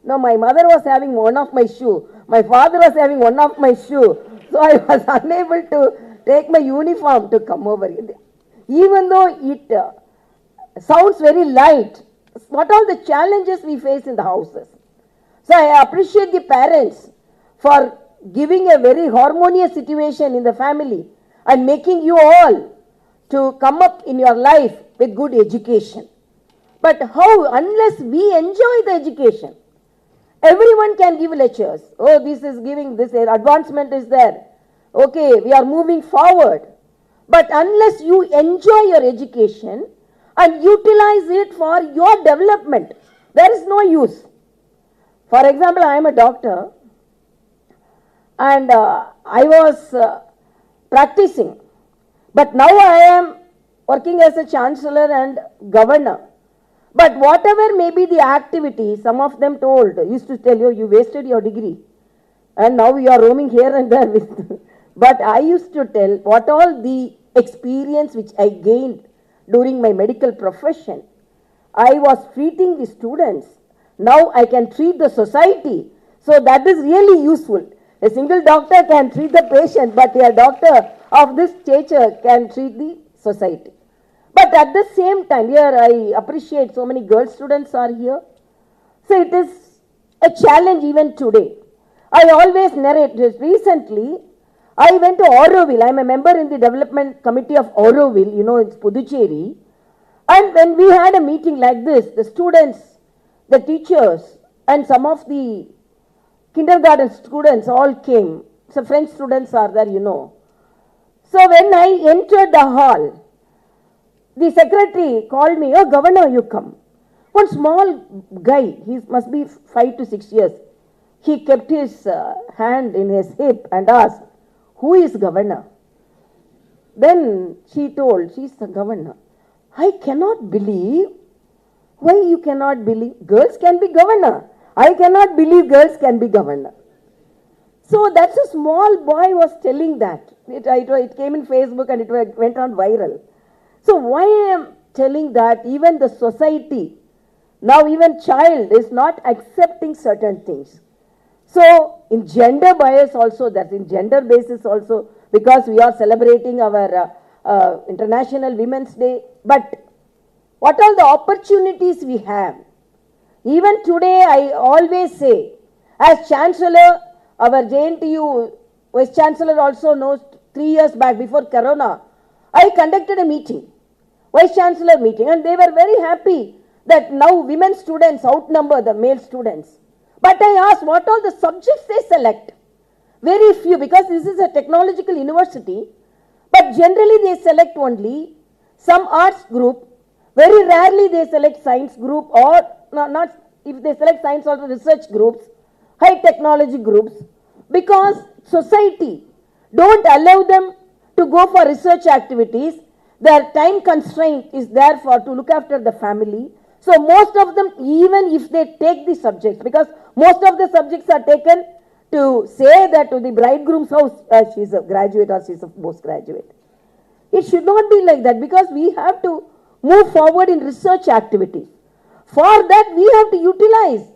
No, my mother was having one of my shoe. My father was having one of my shoe. So I was unable to take my uniform to come over here. Even though it sounds very light, what are the challenges we face in the houses? So I appreciate the parents for giving a very harmonious situation in the family and making you all to come up in your life with good education. But how, unless we enjoy the education? Everyone can give lectures. Oh, this is giving, this advancement is there. Okay, we are moving forward. But unless you enjoy your education and utilize it for your development, there is no use. For example, I am a doctor and I was practicing. But now I am working as a chancellor and governor. But whatever may be the activity, some of them used to tell you, you wasted your degree. And now you are roaming here and there with. But I used to tell what all the experience which I gained during my medical profession. I was treating the students. Now I can treat the society. So that is really useful. A single doctor can treat the patient, but a doctor of this stature can treat the society. But at the same time, here I appreciate so many girl students are here. So it is a challenge even today. I always narrate this. Recently, I went to Auroville. I am a member in the development committee of Auroville, it's Puducherry. And when we had a meeting like this, the students, the teachers, and some of the kindergarten students all came. So French students are there, So when I entered the hall, the secretary called me, oh, governor, you come. One small guy, he must be 5 to 6 years. He kept his hand in his hip and asked, who is governor? Then she told, she's the governor. I cannot believe. Why you cannot believe? Girls can be governor. I cannot believe girls can be governor. So that's a small boy was telling that. It came in Facebook and it went on viral. So why I am telling that even the society, now even child is not accepting certain things. So in gender bias also, that in gender basis also, because we are celebrating our International Women's Day. But what are the opportunities we have? Even today I always say, as Chancellor, our JNTU Vice Chancellor also knows 3 years back before Corona, I conducted a meeting, Vice Chancellor meeting, and they were very happy that now women students outnumber the male students. But I asked what all the subjects they select. Very few, because this is a technological university, but generally they select only some arts group. Very rarely they select science group, or not if they select science also research groups, high technology groups, because society don't allow them to go for research activities. Their time constraint is there to look after the family. So most of them, even if they take the subjects, because most of the subjects are taken to say that to the bridegroom's house, she's a graduate or she's a postgraduate. It should not be like that, because we have to move forward in research activities. For that we have to utilize.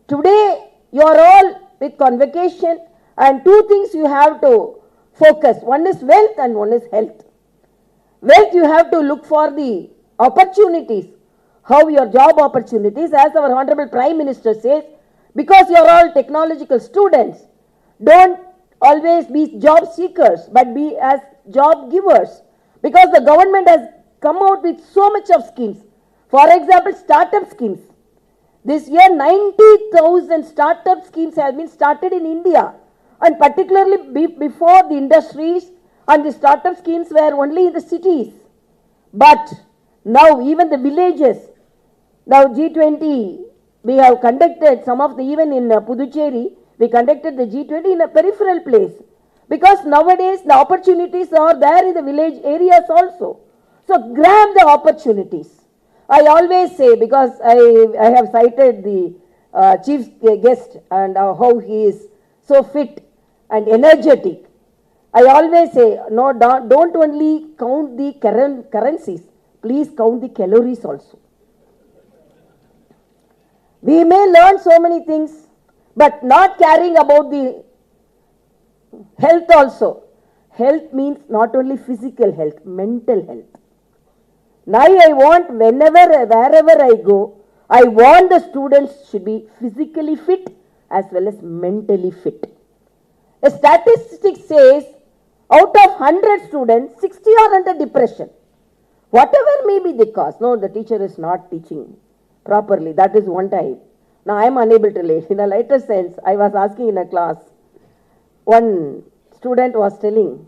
Today you are all with convocation, and two things you have to focus. One is wealth and one is health. Wealth, you have to look for the opportunities, how your job opportunities, as our Honorable Prime Minister says, because you are all technological students, don't always be job seekers, but be as job givers. Because the government has come out with so much of schemes. For example, startup schemes. This year, 90,000 startup schemes have been started in India. And particularly before, the industries and the startup schemes were only in the cities. But now even the villages, now G20, we have conducted some of the, even in Puducherry, we conducted the G20 in a peripheral place. Because nowadays the opportunities are there in the village areas also. So grab the opportunities. I always say, because I have cited the chief guest and how he is so fit and energetic. I always say, no, don't only count the currencies, please count the calories also. We may learn so many things, but not caring about the health also. Health means not only physical health, mental health. Now I want, wherever I go, I want the students should be physically fit as well as mentally fit. A statistic says, out of 100 students, 60 are under depression. Whatever may be the cause. No, the teacher is not teaching properly. That is one type. Now I am unable to relate. In a lighter sense, I was asking in a class, one student was telling,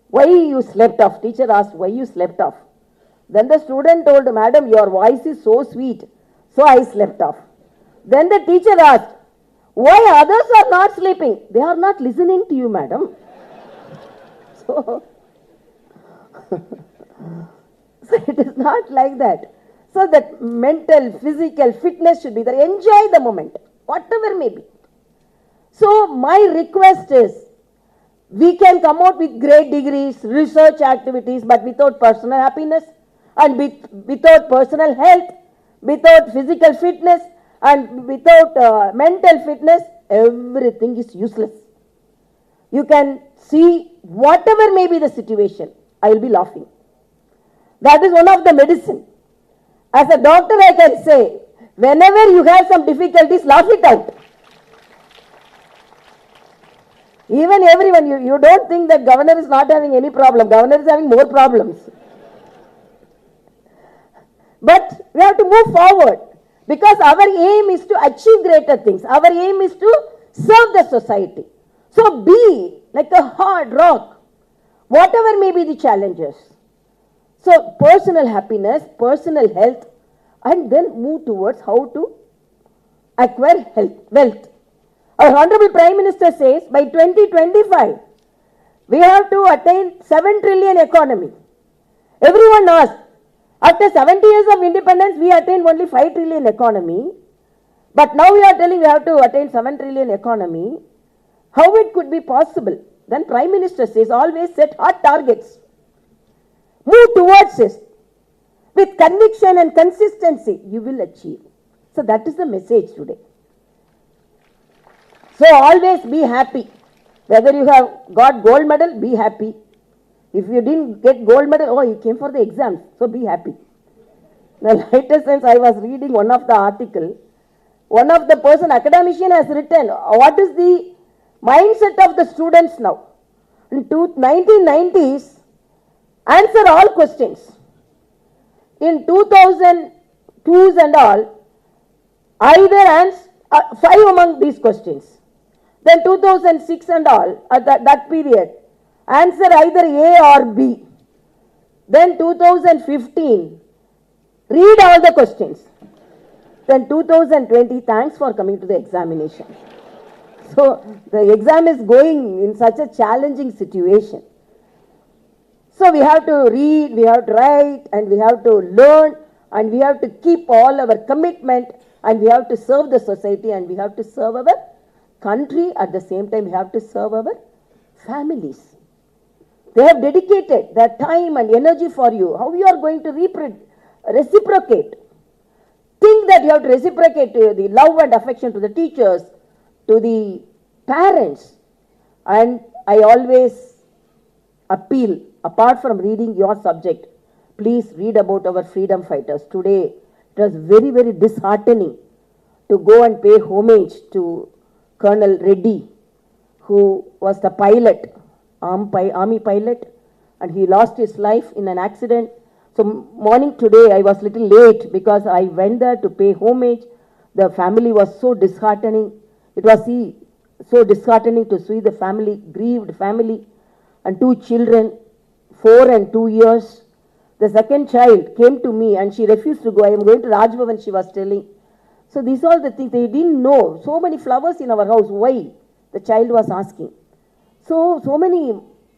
why you slept off? Teacher asked, why you slept off? Then the student told, madam, your voice is so sweet, so I slept off. Then the teacher asked, why others are not sleeping? They are not listening to you, madam. So it is not like that. So that mental, physical fitness should be there. Enjoy the moment, whatever may be. So my request is, we can come out with great degrees, research activities, but without personal happiness and without personal health, without physical fitness and without mental fitness, everything is useless. You can see whatever may be the situation, I will be laughing. That is one of the medicine. As a doctor, I can say, whenever you have some difficulties, laugh it out. Even everyone, you don't think that governor is not having any problem. Governor is having more problems. But we have to move forward, because our aim is to achieve greater things. Our aim is to serve the society. So be like a hard rock, whatever may be the challenges. So personal happiness, personal health, and then move towards how to acquire wealth. Our Honorable Prime Minister says by 2025, we have to attain 7 trillion economy. Everyone asks, after 70 years of independence, we attained only 5 trillion economy. But now we are telling we have to attain 7 trillion economy. How it could be possible? Then Prime Minister says, always set hard targets. Move towards it. With conviction and consistency, you will achieve. So that is the message today. So always be happy. Whether you have got gold medal, be happy. If you didn't get gold medal, oh, you came for the exams, so be happy. In a lighter sense, I was reading one of the article. One of the academician has written, what is the mindset of the students now? In 1990s, answer all questions. In 2002s and all, either answer 5 among these questions. Then 2006 and all, at that period, answer either A or B. Then 2015, read all the questions. Then 2020, thanks for coming to the examination. So the exam is going in such a challenging situation. So we have to read, we have to write, and we have to learn, and we have to keep all our commitment, and we have to serve the society, and we have to serve our country. At the same time, we have to serve our families. They have dedicated their time and energy for you. How you are going to reciprocate? Think that you have to reciprocate the love and affection to the teachers, to the parents, and I always appeal, apart from reading your subject, please read about our freedom fighters. Today, it was very, very disheartening to go and pay homage to Colonel Reddy, who was the pilot, army pilot, and he lost his life in an accident. So morning today I was little late because I went there to pay homage. The family was so disheartening. It was so disheartening to see the family, grieved family, and two children, 4 and 2 years. The second child came to me and she refused to go. I am going to Rajbhavan, she was telling. So these are the things they didn't know. So many flowers in our house. Why? The child was asking. So many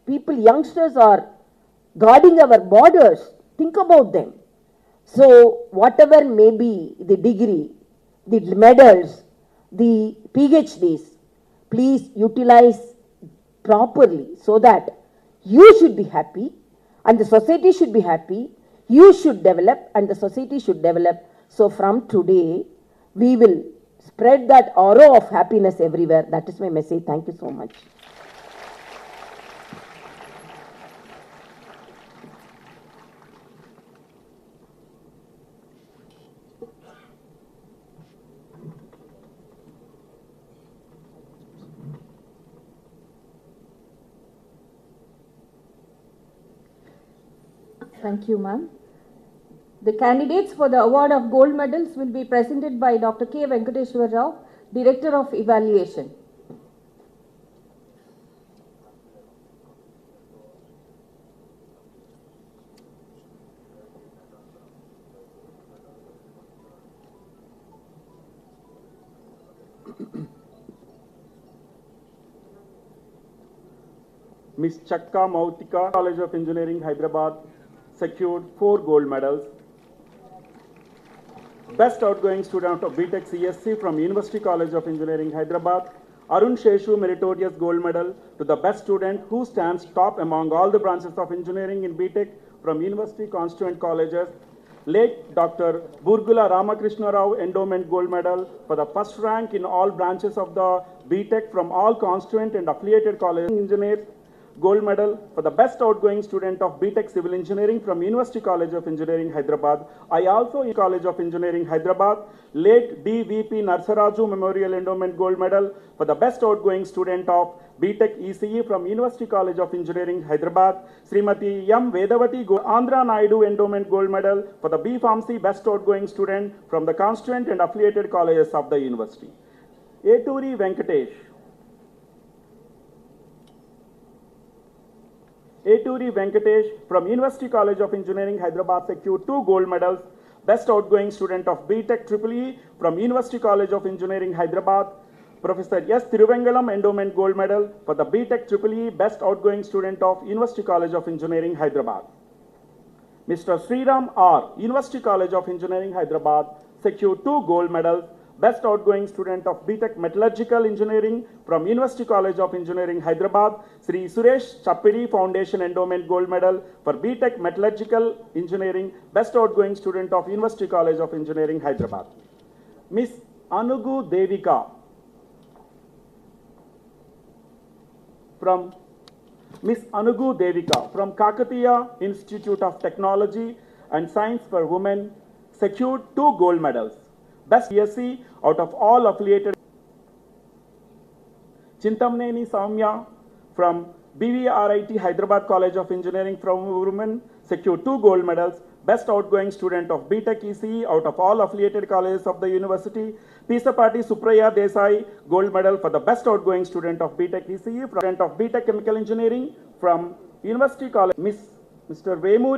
people, youngsters are guarding our borders. Think about them. So whatever may be the degree, the medals, the PhDs, please utilize properly so that you should be happy and the society should be happy. You should develop and the society should develop. So from today, we will spread that aura of happiness everywhere. That is my message. Thank you so much. Thank you, ma'am. The candidates for the award of gold medals will be presented by Dr. K. Venkateshwar Rao, Director of Evaluation. Ms. Chakka Mautika, College of Engineering, Hyderabad, secured 4 gold medals. Best outgoing student of BTech CSC from University College of Engineering, Hyderabad, Arun Sheshu, meritorious gold medal to the best student who stands top among all the branches of engineering in BTech from University Constituent Colleges. Late Dr. Burgula Ramakrishna Rao, endowment gold medal for the first rank in all branches of the BTech from all constituent and affiliated colleges. Engineers, gold medal for the best outgoing student of BTech Civil Engineering from University College of Engineering, Hyderabad. I also in College of Engineering, Hyderabad. Late DVP Narsaraju Memorial Endowment Gold Medal for the best outgoing student of BTech ECE from University College of Engineering, Hyderabad. Srimati M. Vedavati Andhra Naidu Endowment Gold Medal for the B Pharmacy best outgoing student from the constituent and affiliated colleges of the university. Eturi Venkatesh. Eturi Venkatesh from University College of Engineering, Hyderabad secured 2 gold medals. Best outgoing student of BTech EEE from University College of Engineering, Hyderabad. Professor S. Thiruvengalam Endowment Gold Medal for the BTech EEE Best Outgoing Student of University College of Engineering, Hyderabad. Mr. Sriram R. University College of Engineering, Hyderabad secured 2 gold medals. Best outgoing student of BTech Metallurgical Engineering from University College of Engineering, Hyderabad. Sri Suresh Chappidi Foundation Endowment Gold Medal for BTech Metallurgical Engineering. Best outgoing student of University College of Engineering, Hyderabad. Miss Anugu Devika from Kakatiya Institute of Technology and Science for Women secured 2 gold medals. Best CSC out of all affiliated. Chintamneni Saumya from BVRIT Hyderabad College of Engineering from Women secured 2 gold medals. Best outgoing student of BTech ECE out of all affiliated colleges of the university. Pisapati Supraya Desai gold medal for the best outgoing student of BTech ECE, student of BTech Chemical Engineering from University College. Mr. Vemuri